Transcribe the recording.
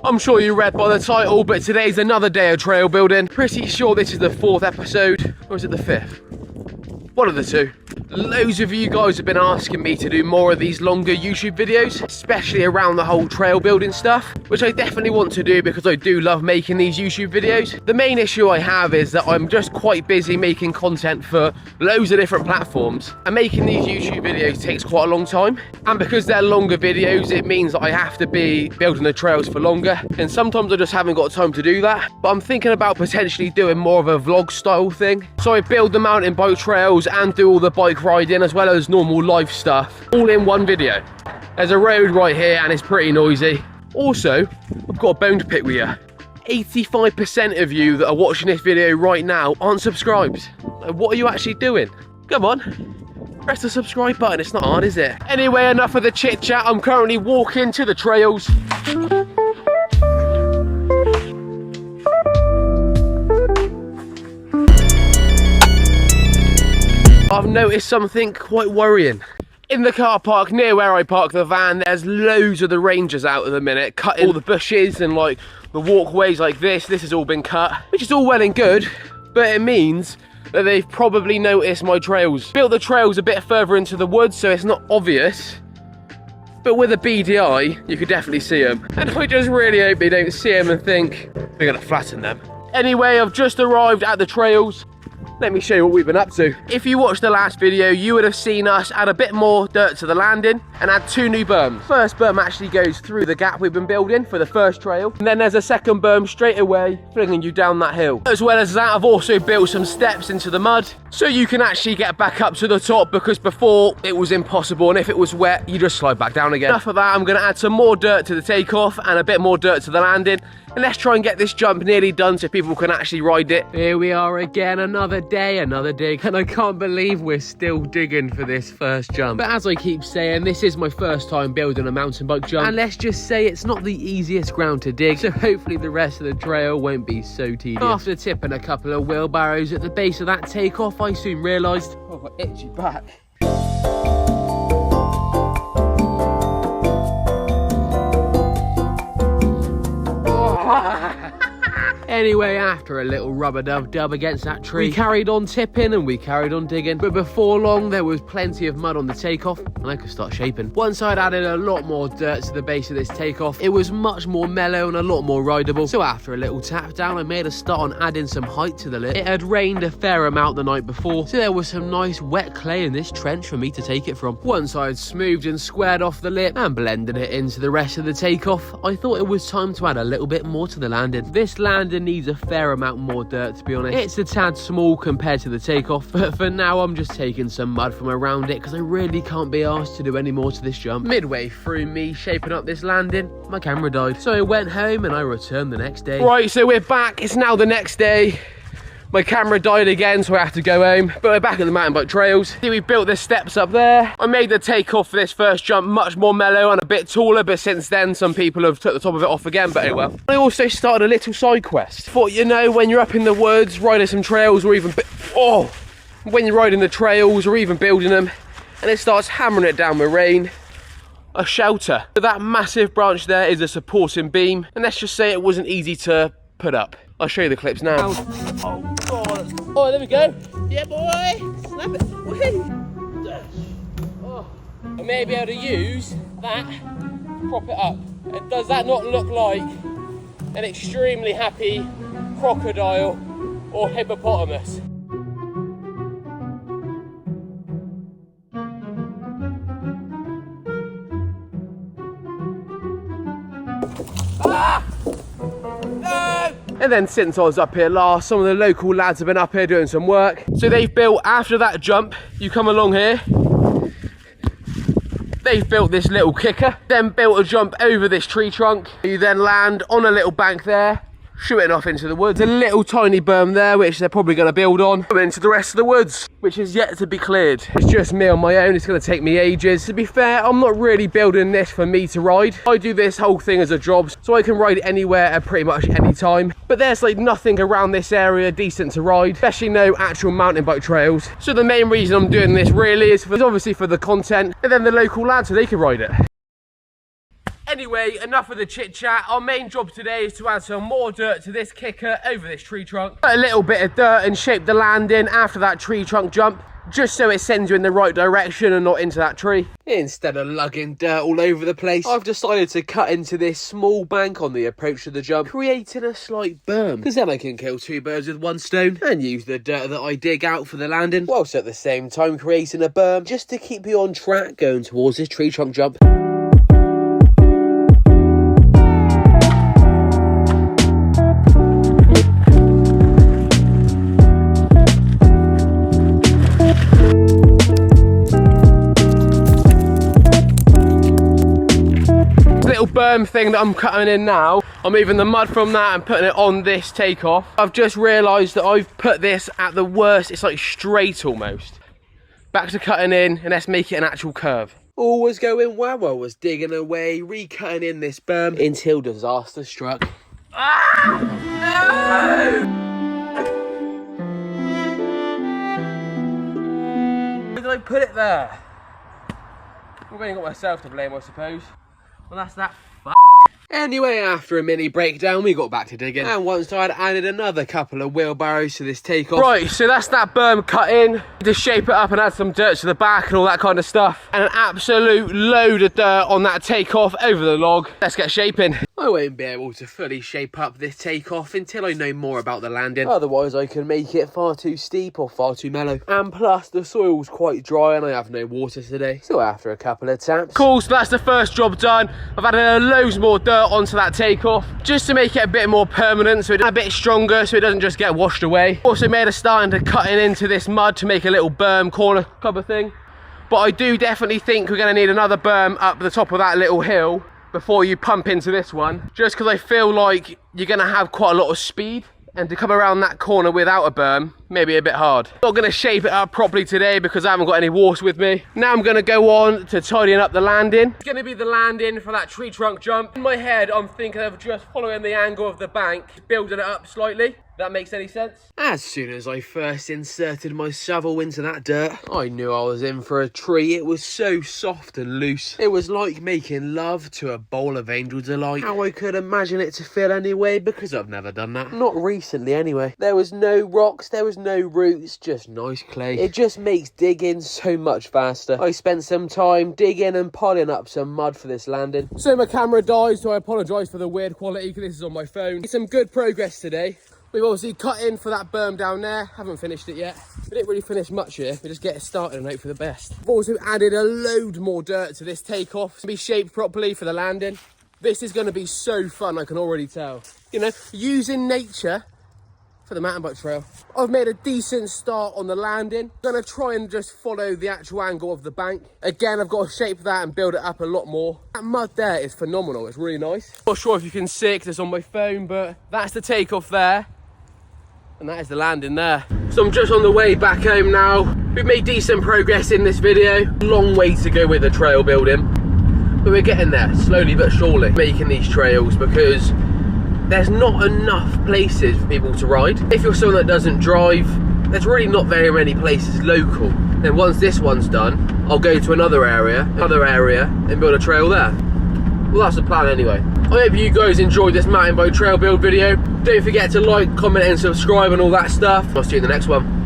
I'm sure you read by the title, but today's another day of trail building. Pretty sure this is the 4th episode, or is it the 5th? One of the two. Loads of you guys have been asking me to do more of these longer YouTube videos, especially around the whole trail building stuff, which I definitely want to do because I do love making these YouTube videos. The main issue I have is that I'm just quite busy making content for loads of different platforms, and making these YouTube videos takes quite a long time. And because they're longer videos, it means that I have to be building the trails for longer, and sometimes I just haven't got time to do that. But I'm thinking about potentially doing more of a vlog style thing. So I build the mountain bike trails and do all the bike riding as well as normal life stuff all in one video. There's a road right here and it's pretty noisy. Also, I've got a bone to pick with you. 85% of you that are watching this video right now aren't subscribed. Like, what are you actually doing? Come on, press the subscribe button. It's not hard, is it? Anyway, enough of the chit chat. I'm currently walking to the trails. I've noticed something quite worrying. In the car park near where I park the van, there's loads of the rangers out at the minute, cutting all the bushes and like the walkways like this. This has all been cut, which is all well and good, but it means that they've probably noticed my trails. Built the trails a bit further into the woods so it's not obvious, but with a BDI, you could definitely see them. And I just really hope they don't see them and think, we're gonna flatten them. Anyway, I've just arrived at the trails. Let me show you what we've been up to. If you watched the last video, you would have seen us add a bit more dirt to the landing and add 2 new berms. First berm actually goes through the gap we've been building for the first trail. And then there's a second berm straight away, flinging you down that hill. As well as that, I've also built some steps into the mud so you can actually get back up to the top, because before it was impossible, and if it was wet, you just slide back down again. Enough of that, I'm gonna add some more dirt to the takeoff and a bit more dirt to the landing. And let's try and get this jump nearly done so people can actually ride it. Here we are again, another day, another dig. And I can't believe we're still digging for this first jump. But as I keep saying, this is my first time building a mountain bike jump. And let's just say it's not the easiest ground to dig. So hopefully the rest of the trail won't be so tedious. After tipping a couple of wheelbarrows at the base of that takeoff, I soon realised, oh, my itchy back. Anyway, after a little rub-a-dub-dub against that tree, we carried on tipping and we carried on digging. But before long, there was plenty of mud on the takeoff and I could start shaping. Once I'd added a lot more dirt to the base of this takeoff, it was much more mellow and a lot more rideable. So after a little tap down, I made a start on adding some height to the lip. It had rained a fair amount the night before, so there was some nice wet clay in this trench for me to take it from. Once I had smoothed and squared off the lip and blended it into the rest of the takeoff, I thought it was time to add a little bit more to the landing. This landing needs a fair amount more dirt, to be honest. It's a tad small compared to the takeoff, but for now I'm just taking some mud from around it because I really can't be asked to do any more to this jump. Midway through me shaping up this landing, my camera died. So I went home and I returned the next day. Right, so we're back. It's now the next day. My camera died again, so I have to go home. But we're back at the mountain bike trails. See, we built the steps up there. I made the takeoff for this first jump much more mellow and a bit taller, but since then some people have took the top of it off again, but oh well. I also started a little side quest. Thought, you know, when you're up in the woods, riding some trails or even, when you're riding the trails or even building them, and it starts hammering it down with rain, a shelter. That massive branch there is a supporting beam, and let's just say it wasn't easy to put up. I'll show you the clips now. Oh God. Oh, there we go. Yeah, boy. Snap it. Whee. Oh. I may be able to use that to prop it up. And does that not look like an extremely happy crocodile or hippopotamus? Ah! And then since I was up here last, some of the local lads have been up here doing some work. So they've built, after that jump, you come along here, they've built this little kicker, then built a jump over this tree trunk. You then land on a little bank there, shooting off into the woods. A little tiny berm there, which they're probably going to build on. Come into the rest of the woods, which is yet to be cleared. It's just me on my own. It's going to take me ages. To be fair, I'm not really building this for me to ride. I do this whole thing as a job, so I can ride anywhere at pretty much any time. But there's like nothing around this area decent to ride, especially no actual mountain bike trails. So the main reason I'm doing this really is obviously for the content, and then the local lads so they can ride it. Anyway, enough of the chit chat. Our main job today is to add some more dirt to this kicker over this tree trunk. Put a little bit of dirt and shape the landing after that tree trunk jump, just so it sends you in the right direction and not into that tree. Instead of lugging dirt all over the place, I've decided to cut into this small bank on the approach to the jump, creating a slight berm, because then I can kill two birds with one stone and use the dirt that I dig out for the landing, whilst at the same time creating a berm just to keep you on track going towards this tree trunk jump. Berm thing that I'm cutting in now, I'm moving the mud from that and putting it on this takeoff. I've just realised that I've put this at the worst, it's like straight almost. Back to cutting in, and let's make it an actual curve. All was going well, I was digging away, recutting in this berm until disaster struck. Ah! No! Why did I put it there? I've only got myself to blame, I suppose. Well, that's that. Anyway, after a mini breakdown, we got back to digging, and once I'd added another couple of wheelbarrows to this takeoff. Right, so that's that berm cut in. Just shape it up and add some dirt to the back and all that kind of stuff, and an absolute load of dirt on that takeoff over the log. Let's get shaping. I won't be able to fully shape up this takeoff until I know more about the landing, otherwise I can make it far too steep or far too mellow. And plus the soil's quite dry and I have no water today, so after a couple of taps. Cool, so that's the first job done. I've added loads more dirt onto that takeoff just to make it a bit more permanent, so it's a bit stronger so it doesn't just get washed away. Also made a start into cutting into this mud to make a little berm corner cover thing, but I do definitely think we're going to need another berm up the top of that little hill before you pump into this one, just because I feel like you're going to have quite a lot of speed, and to come around that corner without a berm may be a bit hard. Not going to shape it up properly today because I haven't got any water with me. Now I'm going to go on to tidying up the landing. It's going to be the landing for that tree trunk jump. In my head I'm thinking of just following the angle of the bank, building it up slightly. That makes any sense? As soon as I first inserted my shovel into that dirt, I knew I was in for a treat. It was so soft and loose. It was like making love to a bowl of angel delight. How I could imagine it to feel anyway, because I've never done that. Not recently anyway. There was no rocks, there was no roots, just nice clay. It just makes digging so much faster. I spent some time digging and piling up some mud for this landing. So my camera died, so I apologise for the weird quality because this is on my phone. It's some good progress today. We've obviously cut in for that berm down there, haven't finished it yet. We didn't really finish much here, we just get it started and hope for the best. We've also added a load more dirt to this takeoff to be shaped properly for the landing. This is going to be so fun, I can already tell. You know, using nature for the mountain bike trail. I've made a decent start on the landing. I'm going to try and just follow the actual angle of the bank. Again, I've got to shape that and build it up a lot more. That mud there is phenomenal, it's really nice. Not sure if you can see it because it's on my phone, but that's the takeoff there. And that is the landing there. So I'm just on the way back home now. We've made decent progress in this video. Long way to go with the trail building, but we're getting there slowly but surely, making these trails, because there's not enough places for people to ride. If you're someone that doesn't drive, there's really not very many places local. Then once this one's done, I'll go to another area, and build a trail there. Well, that's the plan anyway. I hope you guys enjoyed this mountain bike trail build video. Don't forget to like, comment and subscribe and all that stuff. I'll see you in the next one.